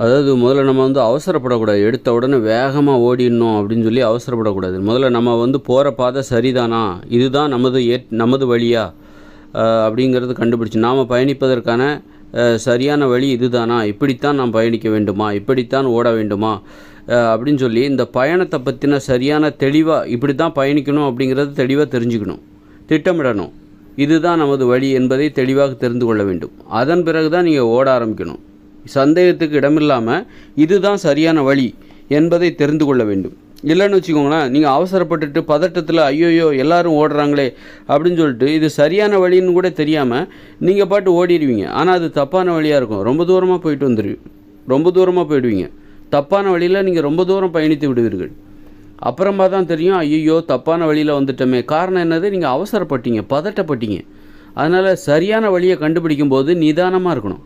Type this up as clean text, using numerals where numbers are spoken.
அதாவது முதல்ல நம்ம அவசரப்படக்கூடாது. எடுத்த உடனே வேகமாக ஓடிடணும் அப்படின்னு சொல்லி அவசரப்படக்கூடாது. முதல்ல நம்ம போகிற பாதை சரிதானா, இதுதான் நமது வழியா அப்படிங்கிறது கண்டுபிடிச்சு நாம் பயணிப்பதற்கான சரியான வழி இதுதானா, இப்படித்தான் நாம் பயணிக்க வேண்டுமா, இப்படித்தான் ஓட வேண்டுமா அப்படின்னு சொல்லி இந்த பயணத்தை பற்றின சரியான தெளிவாக இப்படி தான் பயணிக்கணும் அப்படிங்கிறது தெளிவாக தெரிஞ்சுக்கணும், திட்டமிடணும். இதுதான் நமது வழி என்பதை தெளிவாக தெரிந்து கொள்ள வேண்டும். அதன் பிறகு தான் நீங்கள் ஓட ஆரம்பிக்கணும். சந்தேகத்துக்கு இடமில்லாமல் இதுதான் சரியான வழி என்பதை தெரிந்து கொள்ள வேண்டும். இல்லைன்னு வச்சுக்கோங்களேன், நீங்கள் அவசரப்பட்டுட்டு பதட்டத்தில் ஐயோயோ எல்லாரும் ஓடுறாங்களே அப்படின்னு சொல்லிட்டு இது சரியான வழின்னு கூட தெரியாமல் நீங்கள் பாட்டு ஓடிடுவீங்க. ஆனால் அது தப்பான வழியாக இருக்கும். ரொம்ப தூரமாக போயிடுவீங்க. தப்பான வழியில் நீங்கள் ரொம்ப தூரம் பயணித்து விடுவீர்கள். அப்புறமா தான் தெரியும் ஐயோ தப்பான வழியில் வந்துட்டோமே. காரணம் என்னது, நீங்கள் அவசரப்பட்டீங்க, பதட்டப்பட்டீங்க. அதனால் சரியான வழியை கண்டுபிடிக்கும் போது நிதானமாக இருக்கணும்.